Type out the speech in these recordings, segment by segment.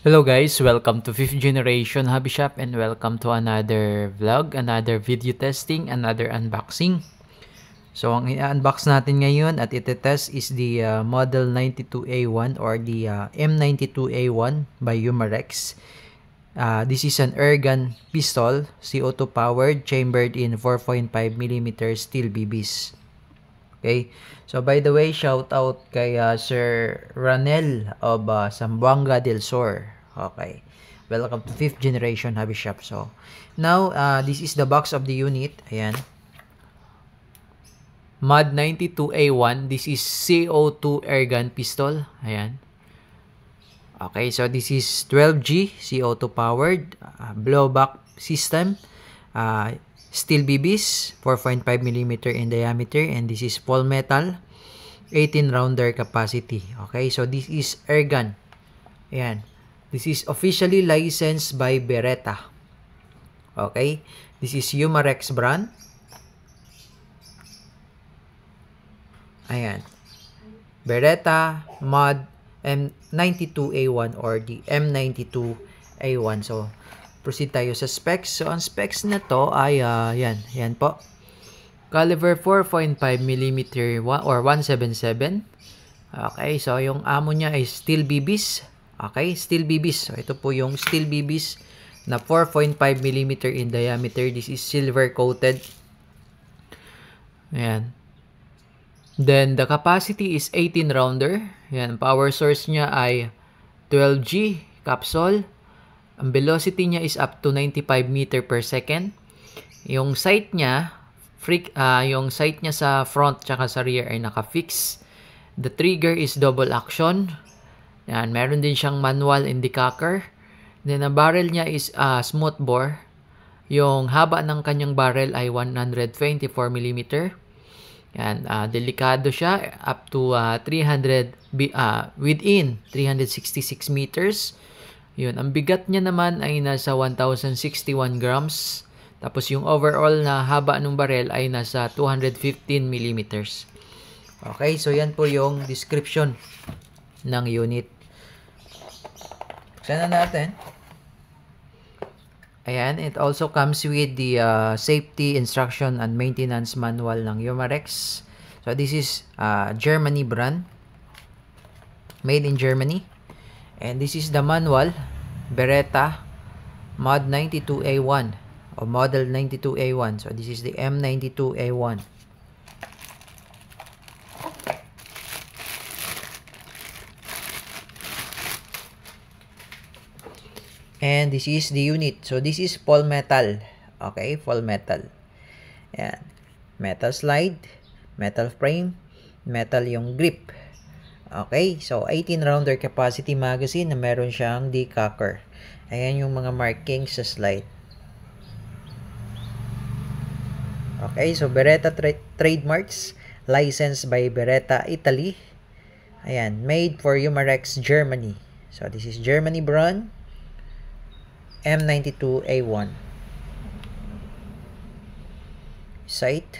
Hello guys, welcome to 5th Generation Hobby Shop and welcome to another vlog, another video testing, another unboxing. So ang i-unbox natin ngayon at ite-test is the Model 92A1 or the M92A1 by Umarex. This is an airgun pistol, CO2 powered, chambered in 4.5mm steel BBs. Okay, so by the way, shout out kay Sir Ranel of Zamboanga del Sur. Okay, welcome to 5th Generation Hobby Shop. So, now, this is the box of the unit. Ayan. Mod 92A1. This is CO2 airgun pistol. Ayan. Okay, so this is 12G CO2 powered, blowback system. Steel BBs, 4.5mm in diameter, and this is full metal, 18 rounder capacity. Okay, so this is airgun. Ayan. This is officially licensed by Beretta. Okay, this is Umarex brand. Ayan. Beretta Mod M92A1 or the M92A1. So, proceed tayo sa specs. So, ang specs na to ay, yan po. Caliber 4.5mm or 177. Okay, so yung ammo niya ay steel BBs. Okay, steel BBs. So, ito po yung steel BBs na 4.5mm in diameter. This is silver coated. Ayan. Then, the capacity is 18 rounder. Ayan, power source niya ay 12G capsule. Ang velocity niya is up to 95 meter per second. Yung sight niya, yung sight niya sa front tsaka sa rear ay naka-fix. The trigger is double action. Yan, meron din siyang manual indicator. Then, ang barrel niya is smooth bore. Yung haba ng kanyang barrel ay 124mm. Yan, delikado siya up to 300 within 366 meters. Yun, ang bigat niya naman ay nasa 1,061 grams. Tapos yung overall na haba ng barrel ay nasa 215 millimeters. Okay, so yan po yung description ng unit. Buksan na natin. Ayan, it also comes with the safety instruction and maintenance manual ng Umarex. So this is Germany brand. Made in Germany. And this is the manual, Beretta Mod 92A1 or Model 92A1. So this is the M92A1. And this is the unit. So this is full metal. Okay, full metal. Ayan. Metal slide, metal frame, metal yung grip. Okay, so 18 rounder capacity magazine na meron siyang decocker. Ayan yung mga markings sa slide. Okay, so Beretta trademarks, licensed by Beretta Italy. Ayan, made for Umarex Germany. So this is Germany brand, M92A1. Sight.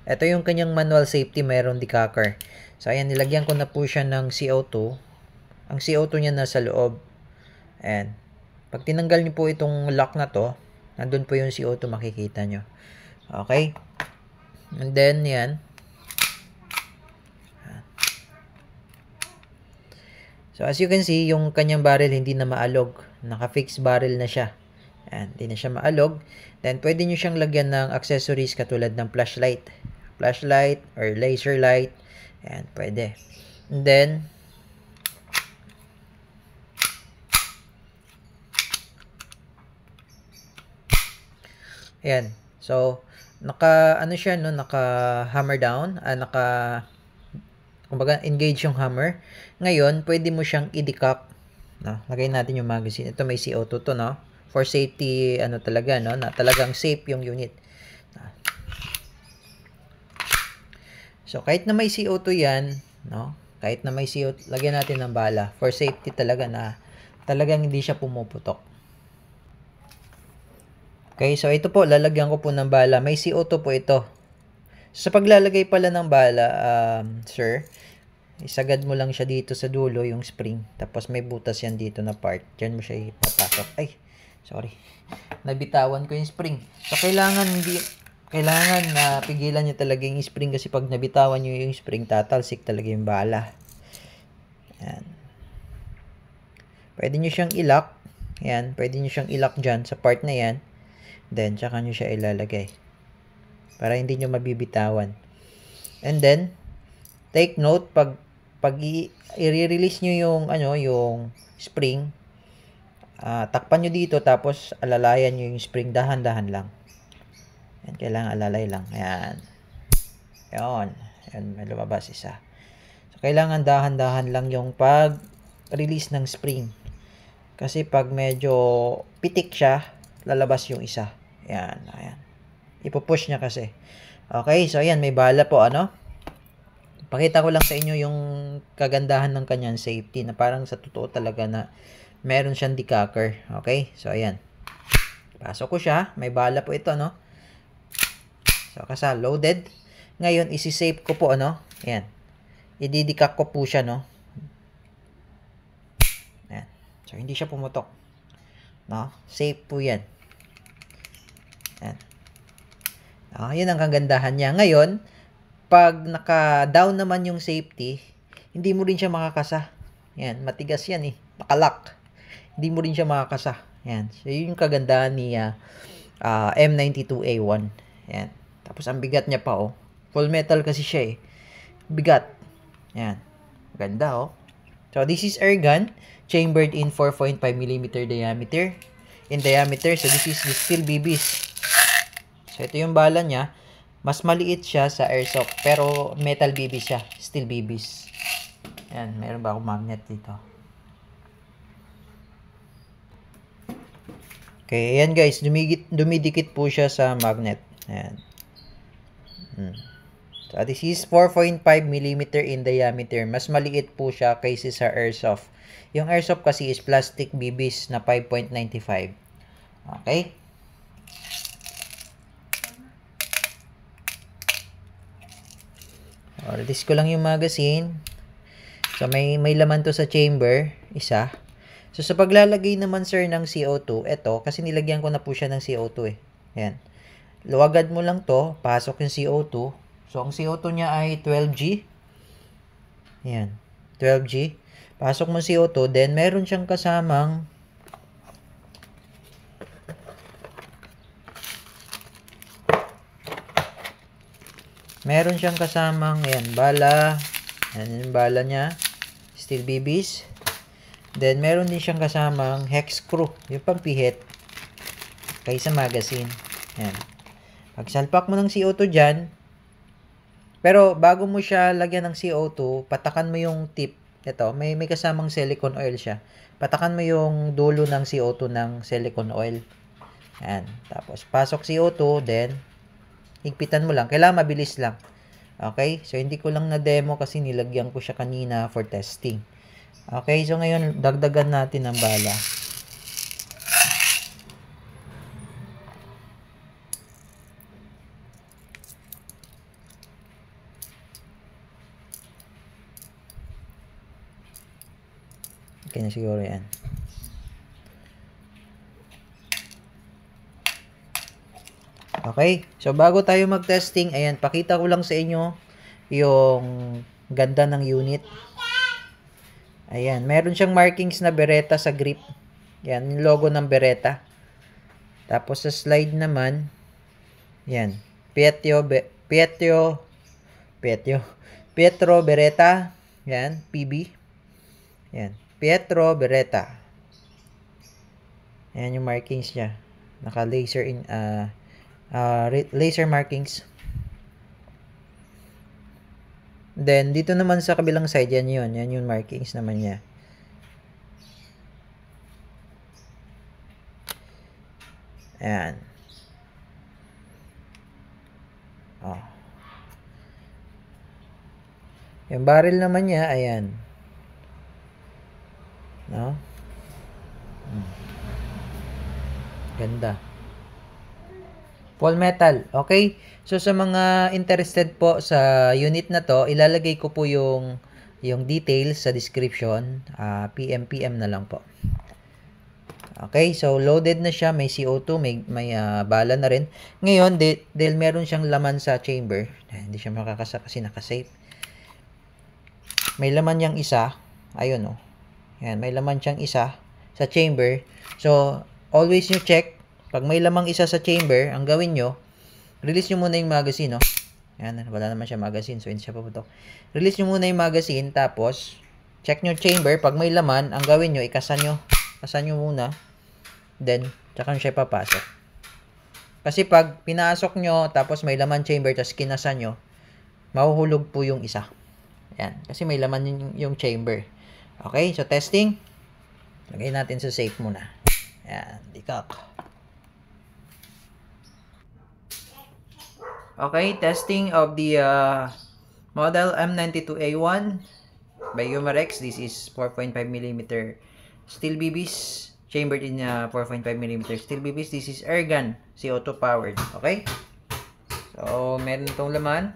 Ito yung kanyang manual safety, mayroon decocker. So, ayan, nilagyan ko na po siya ng CO2. Ang CO2 niya nasa loob. Ayan. Pag tinanggal niyo po itong lock na to, nandun po yung CO2 makikita nyo. Okay? And then, yan. So, as you can see, yung kanyang barrel hindi na maalog. Naka-fix barrel na siya. Ayan, hindi na siya maalog. Then, pwede nyo siyang lagyan ng accessories katulad ng flashlight. Flashlight or laser light. Ayan, pwede. And then, ayan. So, ano siya, no? Naka-hammer down. Kumbaga, engage yung hammer. Ngayon, pwede mo siyang i-decock. No? Lagay natin yung magazine. Ito may CO2 to, no? For safety, talaga, no? Na talagang safe yung unit. So, kahit na may CO2 yan, no? Kahit na may CO2, lagyan natin ng bala. For safety talaga na talagang hindi siya pumuputok. Okay, so ito po, lalagyan ko po ng bala. May CO2 po ito. Sa paglalagay pala ng bala, sir, Isagad mo lang siya dito sa dulo, yung spring. Tapos may butas yan dito na part. Diyan mo siya ipapasok. Ay, sorry. Nabitawan ko yung spring. So, kailangan na pigilan nyo talaga yung spring kasi pag nabitawan nyo yung spring, tatalsik talaga yung bala. Yan. Pwede nyo siyang ilock. Yan. Pwede nyo siyang ilock dyan sa part na yan. Then, tsaka nyo siya ilalagay. Para hindi nyo mabibitawan. And then, take note, pag i-release nyo yung spring, takpan nyo dito, tapos alalayan nyo yung spring, dahan-dahan lang. Yan, kailangan alalay lang. Ayan. Yan, may lumabas isa. So, kailangan dahan-dahan lang yung pag-release ng spring. Kasi pag medyo pitik siya, lalabas yung isa. Ayan, ayan. Ipupush niya kasi. Okay, so ayan, may bala po, Pakita ko lang sa inyo yung kagandahan ng kanyang safety na parang sa totoo talaga na meron siyang decacker. Okay? So, ayan. Pasok ko siya. May bala po ito, So, kasi loaded. Ngayon, isi-save ko po, Ayan. I-decack ko po siya, Ayan. So, hindi siya pumutok. Safe po yan. Ayan. Yun ang kagandahan niya. Ngayon, pag naka-down naman yung safety, hindi mo rin siya makakasa. Yan, matigas yan Nakalock. Hindi mo rin siya makakasa. Yan. So, yun yung kagandahan ni M92A1. Yan. Tapos, ang bigat niya pa, Full metal kasi siya, Bigat. Yan. Ganda, So, this is air gun. Chambered in 4.5mm diameter. So, this is the steel BBs. So, ito yung bala niya. Mas maliit siya sa airsoft, pero metal BB siya. Steel BBs. Ayan, meron ba akong magnet dito? Okay, ayan guys. Dumidikit po siya sa magnet. Ayan. So, this is 4.5mm in diameter. Mas maliit po siya kaysa sa airsoft. Yung airsoft kasi is plastic BBs na 5.95. Okay? Release ko lang yung magazine. So, may laman to sa chamber. Isa. So, sa paglalagay naman, sir, ng CO2, eto, kasi nilagyan ko na po siya ng CO2, Ayan. Luwagad mo lang to. Pasok yung CO2. So, ang CO2 niya ay 12G. Ayan. 12G. Pasok mo CO2. Then, meron siyang kasamang ayan, bala. Ayan yung bala niya. Steel BBs. Then, meron din siyang kasamang hex screw. Yung pampihit. Kaysa magazine. Ayan. Pagsalpak mo ng CO2 dyan. Pero, bago mo siya lagyan ng CO2, patakan mo yung tip. Ito, may kasamang silicone oil siya. Patakan mo yung dulo ng CO2 ng silicone oil. Ayan. Tapos, pasok CO2. Then, higpitan mo lang. Kailangan mabilis lang. Okay? So, hindi ko lang na-demo kasi nilagyan ko siya kanina for testing. Okay? So, ngayon, dagdagan natin ang bala. Okay na siguro yan. Okay, so bago tayo mag-testing, ayan, pakita ko lang sa inyo yung ganda ng unit. Ayan, meron siyang markings na Beretta sa grip. Yan, yung logo ng Beretta. Tapos sa slide naman, yan, Pietro Beretta. Yan, PB. Yan, Pietro Beretta. Yan yung markings niya. Naka-laser laser markings. Then, dito naman sa kabilang side, yan yun. Yan yung markings naman niya. Ayan. Oh. Yung barrel naman niya, ayan. No? Ganda. Full metal. Okay? So, sa mga interested po sa unit na to, ilalagay ko po yung yung details sa description, PM na lang po. Okay, so loaded na siya, may CO2, may bala na rin. Ngayon, dahil meron siyang laman sa chamber, hindi siya makakasa kasi nakasafe. May laman yang isa, ayun oh. Yan, may laman siyang isa sa chamber. So, always nyo check, pag may lamang isa sa chamber, ang gawin nyo, release nyo muna yung magazine, no? Yan, wala naman siya magazine, so hindi siya paputok. Release nyo muna yung magazine, tapos, check nyo chamber, pag may laman, ang gawin nyo, ikasan nyo muna, then, tsaka nyo siya papasok. Kasi pag pinasok nyo, tapos may laman chamber, tapos kinasan nyo, mahuhulog po yung isa. Yan, kasi may laman yung chamber. Okay, so testing. Lagay natin sa safe muna. Yan, dikak. Okay, testing of the model M92A1 by Umarex. This is 4.5mm steel BBs, chambered in 4.5mm steel BBs. This is air gun, CO2 powered. Okay? So, meron itong laman.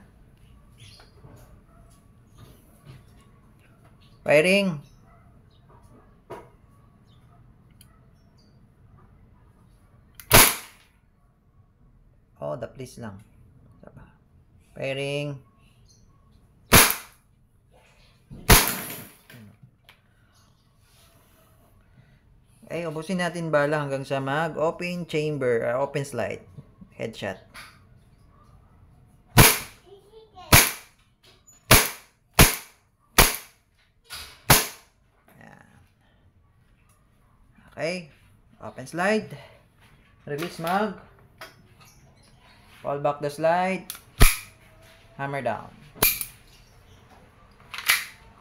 Firing. Oh, the please lang. Firing. Okay, ubusin natin bala hanggang sa mag-open chamber, open slide. Headshot. Okay, open slide. Release mag. Fall back the slide. Hammer down.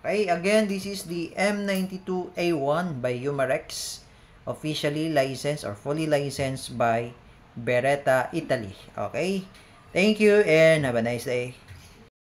Okay, again, this is the M92A1 by Umarex. Officially licensed or fully licensed by Beretta, Italy. Okay, thank you and have a nice day.